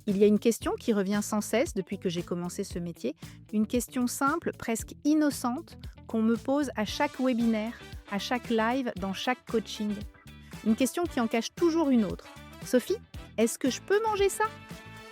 Il y a une question qui revient sans cesse depuis que j'ai commencé ce métier, une question simple, presque innocente, qu'on me pose à chaque webinaire, à chaque live, dans chaque coaching. Une question qui en cache toujours une autre. Sophie, est-ce que je peux manger ça?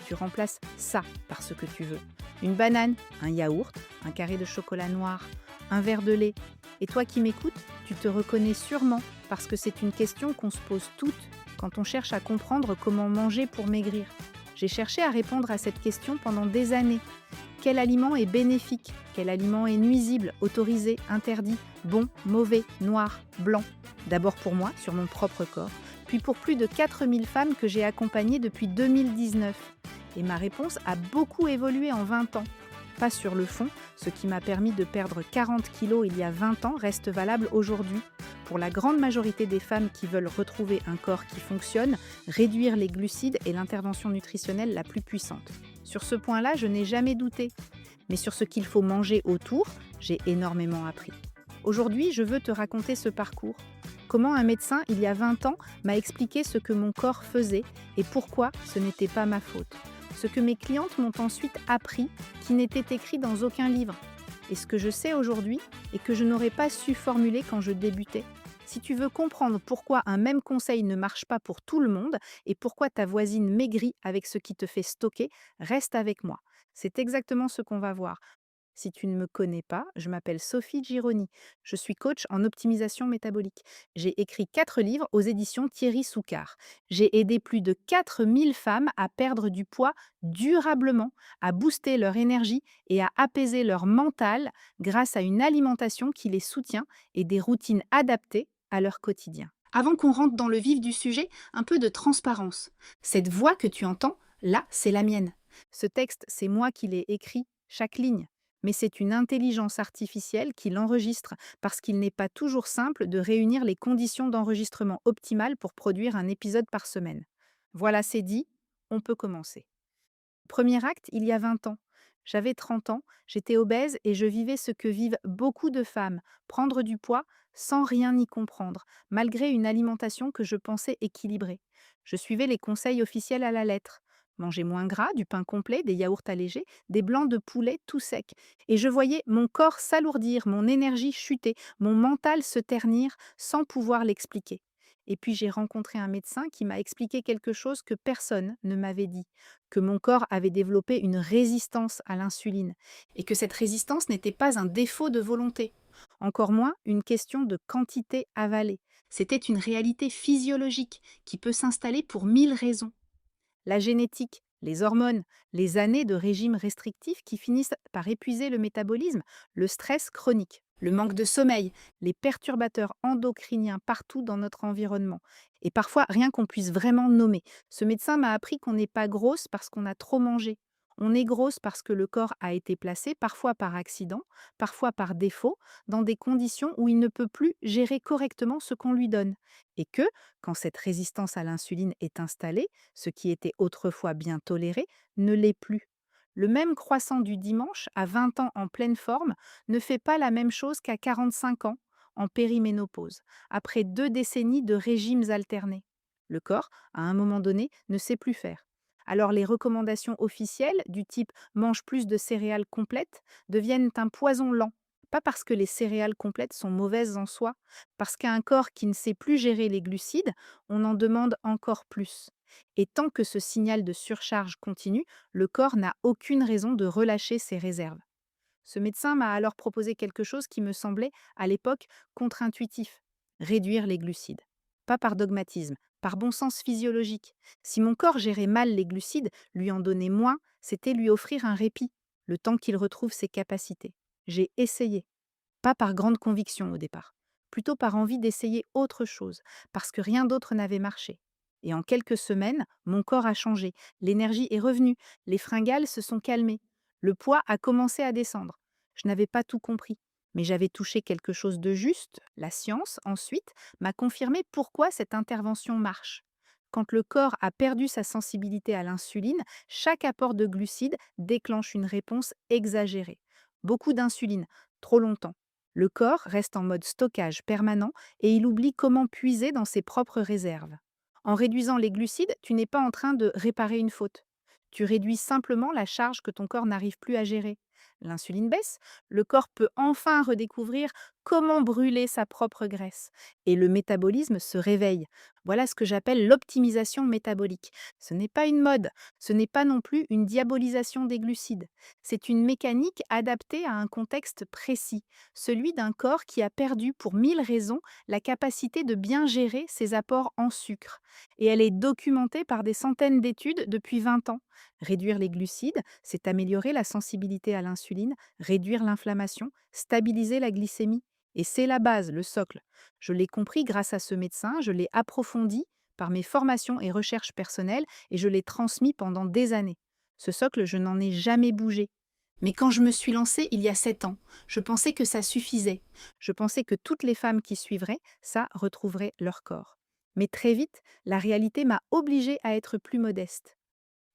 Tu remplaces ça par ce que tu veux. Une banane, un yaourt, un carré de chocolat noir, un verre de lait. Et toi qui m'écoutes, tu te reconnais sûrement parce que c'est une question qu'on se pose toutes quand on cherche à comprendre comment manger pour maigrir. J'ai cherché à répondre à cette question pendant des années. Quel aliment est bénéfique? Quel aliment est nuisible, autorisé, interdit, bon, mauvais, noir, blanc? D'abord pour moi, sur mon propre corps, puis pour plus de 4000 femmes que j'ai accompagnées depuis 2019. Et ma réponse a beaucoup évolué en 20 ans. Pas sur le fond, ce qui m'a permis de perdre 40 kilos il y a 20 ans reste valable aujourd'hui. Pour la grande majorité des femmes qui veulent retrouver un corps qui fonctionne, réduire les glucides est l'intervention nutritionnelle la plus puissante. Sur ce point-là, je n'ai jamais douté. Mais sur ce qu'il faut manger autour, j'ai énormément appris. Aujourd'hui, je veux te raconter ce parcours. Comment un médecin, il y a 20 ans, m'a expliqué ce que mon corps faisait et pourquoi ce n'était pas ma faute. Ce que mes clientes m'ont ensuite appris, qui n'était écrit dans aucun livre. Et ce que je sais aujourd'hui et que je n'aurais pas su formuler quand je débutais. Si tu veux comprendre pourquoi un même conseil ne marche pas pour tout le monde et pourquoi ta voisine maigrit avec ce qui te fait stocker, reste avec moi. C'est exactement ce qu'on va voir. Si tu ne me connais pas, je m'appelle Sophie Gironi. Je suis coach en optimisation métabolique. J'ai écrit 4 livres aux éditions Thierry Soucard. J'ai aidé plus de 4000 femmes à perdre du poids durablement, à booster leur énergie et à apaiser leur mental grâce à une alimentation qui les soutient et des routines adaptées à leur quotidien. Avant qu'on rentre dans le vif du sujet, un peu de transparence. Cette voix que tu entends, là, c'est la mienne. Ce texte, c'est moi qui l'ai écrit, chaque ligne. Mais c'est une intelligence artificielle qui l'enregistre parce qu'il n'est pas toujours simple de réunir les conditions d'enregistrement optimales pour produire un épisode par semaine. Voilà, c'est dit, on peut commencer. Premier acte, il y a 20 ans. J'avais 30 ans, j'étais obèse et je vivais ce que vivent beaucoup de femmes, prendre du poids sans rien y comprendre, malgré une alimentation que je pensais équilibrée. Je suivais les conseils officiels à la lettre. Manger moins gras, du pain complet, des yaourts allégés, des blancs de poulet tout secs. Et je voyais mon corps s'alourdir, mon énergie chuter, mon mental se ternir sans pouvoir l'expliquer. Et puis j'ai rencontré un médecin qui m'a expliqué quelque chose que personne ne m'avait dit, que mon corps avait développé une résistance à l'insuline et que cette résistance n'était pas un défaut de volonté, encore moins une question de quantité avalée. C'était une réalité physiologique qui peut s'installer pour 1000 raisons. La génétique, les hormones, les années de régime restrictif qui finissent par épuiser le métabolisme, le stress chronique, le manque de sommeil, les perturbateurs endocriniens partout dans notre environnement. Et parfois, rien qu'on puisse vraiment nommer. Ce médecin m'a appris qu'on n'est pas grosse parce qu'on a trop mangé. On est grosse parce que le corps a été placé, parfois par accident, parfois par défaut, dans des conditions où il ne peut plus gérer correctement ce qu'on lui donne. Et que, quand cette résistance à l'insuline est installée, ce qui était autrefois bien toléré, ne l'est plus. Le même croissant du dimanche, à 20 ans en pleine forme, ne fait pas la même chose qu'à 45 ans, en périménopause, après 2 décennies de régimes alternés. Le corps, à un moment donné, ne sait plus faire. Alors les recommandations officielles, du type mange plus de céréales complètes, deviennent un poison lent. Pas parce que les céréales complètes sont mauvaises en soi, parce qu'à un corps qui ne sait plus gérer les glucides, on en demande encore plus. Et tant que ce signal de surcharge continue, le corps n'a aucune raison de relâcher ses réserves. Ce médecin m'a alors proposé quelque chose qui me semblait, à l'époque, contre-intuitif. Réduire les glucides. Pas par dogmatisme, par bon sens physiologique. Si mon corps gérait mal les glucides, lui en donner moins, c'était lui offrir un répit, le temps qu'il retrouve ses capacités. J'ai essayé. Pas par grande conviction au départ, plutôt par envie d'essayer autre chose, parce que rien d'autre n'avait marché. Et en quelques semaines, mon corps a changé, l'énergie est revenue, les fringales se sont calmées, le poids a commencé à descendre. Je n'avais pas tout compris, mais j'avais touché quelque chose de juste. La science, ensuite, m'a confirmé pourquoi cette intervention marche. Quand le corps a perdu sa sensibilité à l'insuline, chaque apport de glucides déclenche une réponse exagérée. Beaucoup d'insuline, trop longtemps. Le corps reste en mode stockage permanent et il oublie comment puiser dans ses propres réserves. En réduisant les glucides, tu n'es pas en train de réparer une faute. Tu réduis simplement la charge que ton corps n'arrive plus à gérer. L'insuline baisse, le corps peut enfin redécouvrir comment brûler sa propre graisse. Et le métabolisme se réveille. Voilà ce que j'appelle l'optimisation métabolique. Ce n'est pas une mode, ce n'est pas non plus une diabolisation des glucides. C'est une mécanique adaptée à un contexte précis, celui d'un corps qui a perdu pour mille raisons la capacité de bien gérer ses apports en sucre. Et elle est documentée par des centaines d'études depuis 20 ans. Réduire les glucides, c'est améliorer la sensibilité à l'insuline, réduire l'inflammation, stabiliser la glycémie. Et c'est la base, le socle. Je l'ai compris grâce à ce médecin, je l'ai approfondi par mes formations et recherches personnelles et je l'ai transmis pendant des années. Ce socle, je n'en ai jamais bougé. Mais quand je me suis lancée il y a 7 ans, je pensais que ça suffisait. Je pensais que toutes les femmes qui suivraient, ça retrouverait leur corps. Mais très vite, la réalité m'a obligée à être plus modeste.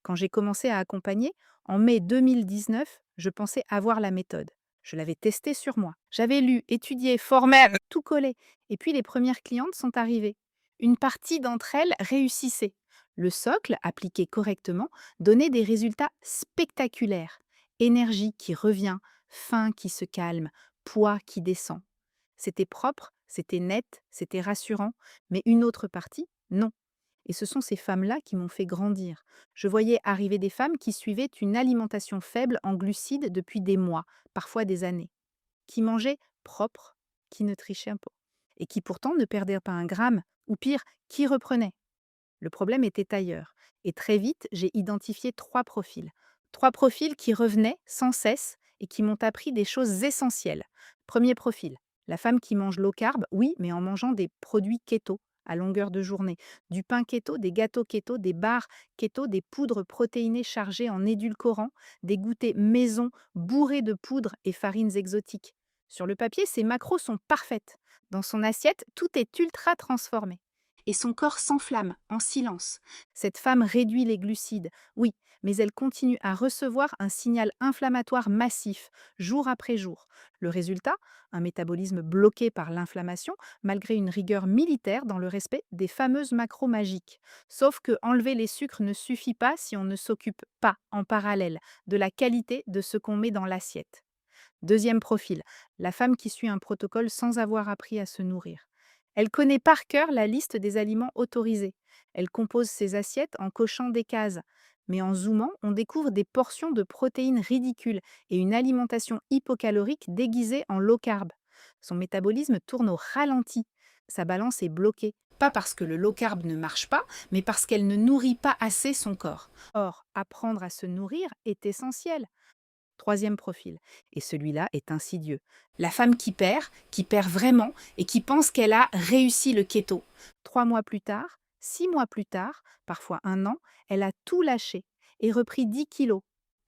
Quand j'ai commencé à accompagner, en mai 2019, je pensais avoir la méthode. Je l'avais testée sur moi. J'avais lu, étudié, formé, tout collé. Et puis les premières clientes sont arrivées. Une partie d'entre elles réussissait. Le socle, appliqué correctement, donnait des résultats spectaculaires. Énergie qui revient, faim qui se calme, poids qui descend. C'était propre, c'était net, c'était rassurant, mais une autre partie, non. Et ce sont ces femmes-là qui m'ont fait grandir. Je voyais arriver des femmes qui suivaient une alimentation faible en glucides depuis des mois, parfois des années, qui mangeaient propre, qui ne trichaient pas, et qui pourtant ne perdaient pas un gramme, ou pire, qui reprenaient. Le problème était ailleurs. Et très vite, j'ai identifié trois profils. Trois profils qui revenaient sans cesse et qui m'ont appris des choses essentielles. Premier profil, la femme qui mange low carb, oui, mais en mangeant des produits keto à longueur de journée. Du pain keto, des gâteaux keto, des bars keto, des poudres protéinées chargées en édulcorants, des goûters maison bourrés de poudres et farines exotiques. Sur le papier, ces macros sont parfaites. Dans son assiette, tout est ultra transformé et son corps s'enflamme en silence. Cette femme réduit les glucides, oui, mais elle continue à recevoir un signal inflammatoire massif, jour après jour. Le résultat, un métabolisme bloqué par l'inflammation, malgré une rigueur militaire dans le respect des fameuses macros magiques. Sauf que enlever les sucres ne suffit pas si on ne s'occupe pas, en parallèle, de la qualité de ce qu'on met dans l'assiette. Deuxième profil, la femme qui suit un protocole sans avoir appris à se nourrir. Elle connaît par cœur la liste des aliments autorisés. Elle compose ses assiettes en cochant des cases. Mais en zoomant, on découvre des portions de protéines ridicules et une alimentation hypocalorique déguisée en low carb. Son métabolisme tourne au ralenti. Sa balance est bloquée. Pas parce que le low carb ne marche pas, mais parce qu'elle ne nourrit pas assez son corps. Or, apprendre à se nourrir est essentiel. Troisième profil, et celui-là est insidieux. La femme qui perd vraiment et qui pense qu'elle a réussi le keto. 3 mois plus tard, 6 mois plus tard, parfois un an, elle a tout lâché et repris 10 kilos.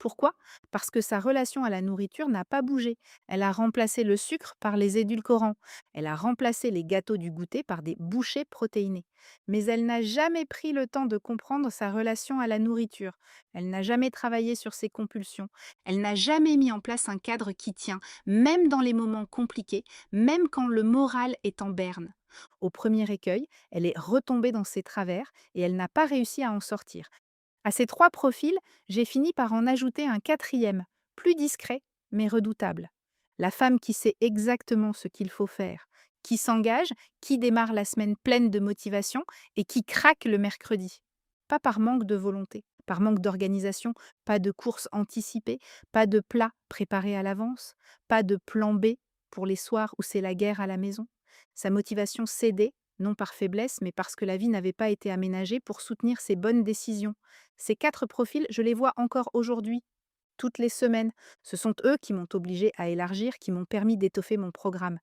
Pourquoi? Parce que sa relation à la nourriture n'a pas bougé. Elle a remplacé le sucre par les édulcorants. Elle a remplacé les gâteaux du goûter par des bouchées protéinées. Mais elle n'a jamais pris le temps de comprendre sa relation à la nourriture. Elle n'a jamais travaillé sur ses compulsions. Elle n'a jamais mis en place un cadre qui tient, même dans les moments compliqués, même quand le moral est en berne. Au premier écueil, elle est retombée dans ses travers et elle n'a pas réussi à en sortir. À ces trois profils, j'ai fini par en ajouter un quatrième, plus discret, mais redoutable. La femme qui sait exactement ce qu'il faut faire, qui s'engage, qui démarre la semaine pleine de motivation et qui craque le mercredi. Pas par manque de volonté, par manque d'organisation, pas de course anticipée, pas de plat préparé à l'avance, pas de plan B pour les soirs où c'est la guerre à la maison. Sa motivation cédait, non par faiblesse, mais parce que la vie n'avait pas été aménagée pour soutenir ses bonnes décisions. Ces quatre profils, je les vois encore aujourd'hui, toutes les semaines. Ce sont eux qui m'ont obligée à élargir, qui m'ont permis d'étoffer mon programme.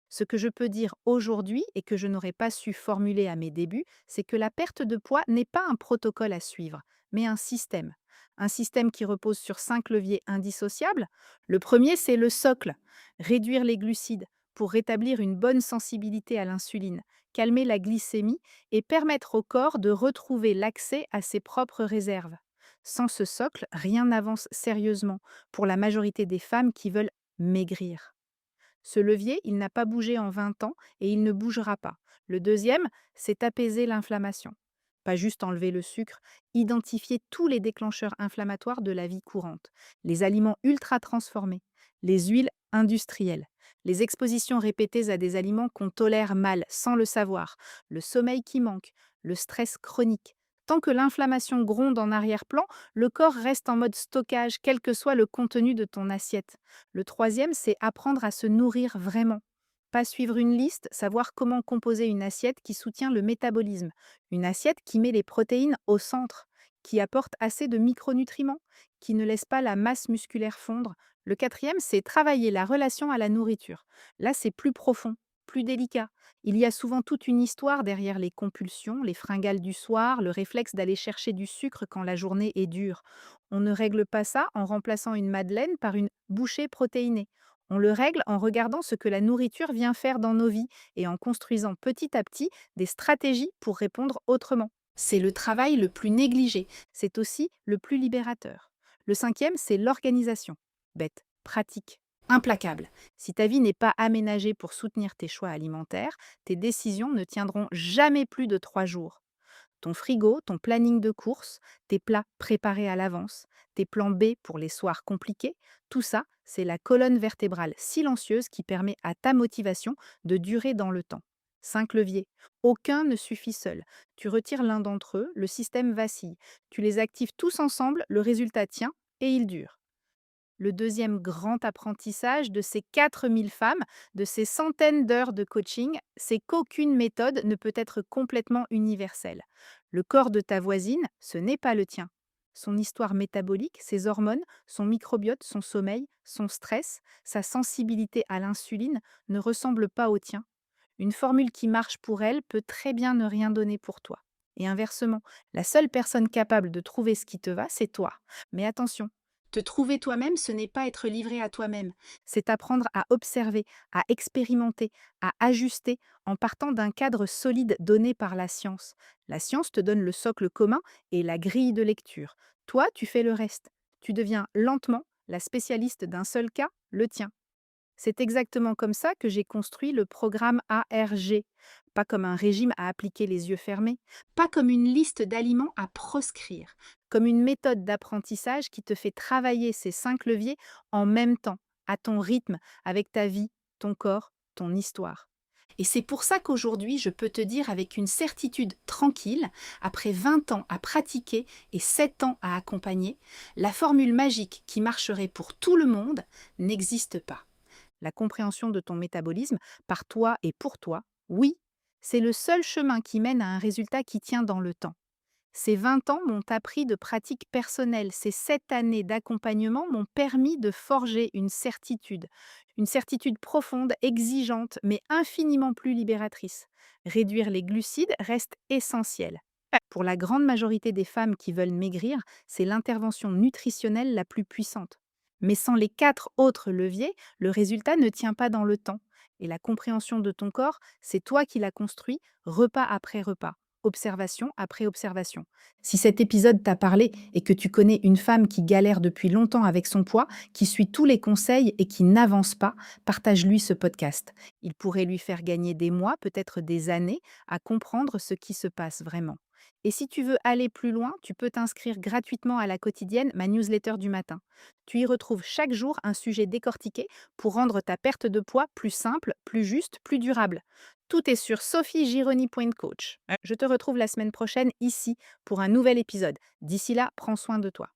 Ce que je peux dire aujourd'hui et que je n'aurais pas su formuler à mes débuts, c'est que la perte de poids n'est pas un protocole à suivre, mais un système. Un système qui repose sur 5 leviers indissociables. Le premier, c'est le socle, réduire les glucides pour rétablir une bonne sensibilité à l'insuline, calmer la glycémie et permettre au corps de retrouver l'accès à ses propres réserves. Sans ce socle, rien n'avance sérieusement pour la majorité des femmes qui veulent maigrir. Ce levier, il n'a pas bougé en 20 ans et il ne bougera pas. Le deuxième, c'est apaiser l'inflammation. Pas juste enlever le sucre, identifier tous les déclencheurs inflammatoires de la vie courante, les aliments ultra transformés, les huiles industrielles, les expositions répétées à des aliments qu'on tolère mal sans le savoir, le sommeil qui manque, le stress chronique. Tant que l'inflammation gronde en arrière-plan, le corps reste en mode stockage, quel que soit le contenu de ton assiette. Le troisième, c'est apprendre à se nourrir vraiment. Pas suivre une liste, savoir comment composer une assiette qui soutient le métabolisme. Une assiette qui met les protéines au centre, qui apporte assez de micronutriments, qui ne laisse pas la masse musculaire fondre. Le quatrième, c'est travailler la relation à la nourriture. Là, c'est plus profond, plus délicat. Il y a souvent toute une histoire derrière les compulsions, les fringales du soir, le réflexe d'aller chercher du sucre quand la journée est dure. On ne règle pas ça en remplaçant une madeleine par une bouchée protéinée. On le règle en regardant ce que la nourriture vient faire dans nos vies et en construisant petit à petit des stratégies pour répondre autrement. C'est le travail le plus négligé, c'est aussi le plus libérateur. Le cinquième, c'est l'organisation. Bête, pratique, implacable. Si ta vie n'est pas aménagée pour soutenir tes choix alimentaires, tes décisions ne tiendront jamais plus de 3 jours. Ton frigo, ton planning de courses, tes plats préparés à l'avance, tes plans B pour les soirs compliqués, tout ça, c'est la colonne vertébrale silencieuse qui permet à ta motivation de durer dans le temps. 5 leviers. Aucun ne suffit seul. Tu retires l'un d'entre eux, le système vacille. Tu les actives tous ensemble, le résultat tient et il dure. Le deuxième grand apprentissage de ces 4000 femmes, de ces centaines d'heures de coaching, c'est qu'aucune méthode ne peut être complètement universelle. Le corps de ta voisine, ce n'est pas le tien. Son histoire métabolique, ses hormones, son microbiote, son sommeil, son stress, sa sensibilité à l'insuline ne ressemblent pas au tien. Une formule qui marche pour elle peut très bien ne rien donner pour toi. Et inversement, la seule personne capable de trouver ce qui te va, c'est toi. Mais attention, te trouver toi-même, ce n'est pas être livré à toi-même. C'est apprendre à observer, à expérimenter, à ajuster en partant d'un cadre solide donné par la science. La science te donne le socle commun et la grille de lecture. Toi, tu fais le reste. Tu deviens lentement la spécialiste d'un seul cas, le tien. C'est exactement comme ça que j'ai construit le programme ARG. Pas comme un régime à appliquer les yeux fermés, pas comme une liste d'aliments à proscrire, comme une méthode d'apprentissage qui te fait travailler ces 5 leviers en même temps, à ton rythme, avec ta vie, ton corps, ton histoire. Et c'est pour ça qu'aujourd'hui, je peux te dire avec une certitude tranquille, après 20 ans à pratiquer et 7 ans à accompagner, la formule magique qui marcherait pour tout le monde n'existe pas. La compréhension de ton métabolisme par toi et pour toi, oui, c'est le seul chemin qui mène à un résultat qui tient dans le temps. Ces 20 ans m'ont appris de pratiques personnelles. Ces 7 années d'accompagnement m'ont permis de forger une certitude profonde, exigeante, mais infiniment plus libératrice. Réduire les glucides reste essentiel. Pour la grande majorité des femmes qui veulent maigrir, c'est l'intervention nutritionnelle la plus puissante. Mais sans les 4 autres leviers, le résultat ne tient pas dans le temps. Et la compréhension de ton corps, c'est toi qui l'as construit, repas après repas, observation après observation. Si cet épisode t'a parlé et que tu connais une femme qui galère depuis longtemps avec son poids, qui suit tous les conseils et qui n'avance pas, partage-lui ce podcast. Il pourrait lui faire gagner des mois, peut-être des années, à comprendre ce qui se passe vraiment. Et si tu veux aller plus loin, tu peux t'inscrire gratuitement à la quotidienne, ma newsletter du matin. Tu y retrouves chaque jour un sujet décortiqué pour rendre ta perte de poids plus simple, plus juste, plus durable. Tout est sur sophiegironi.coach. Je te retrouve la semaine prochaine ici pour un nouvel épisode. D'ici là, prends soin de toi.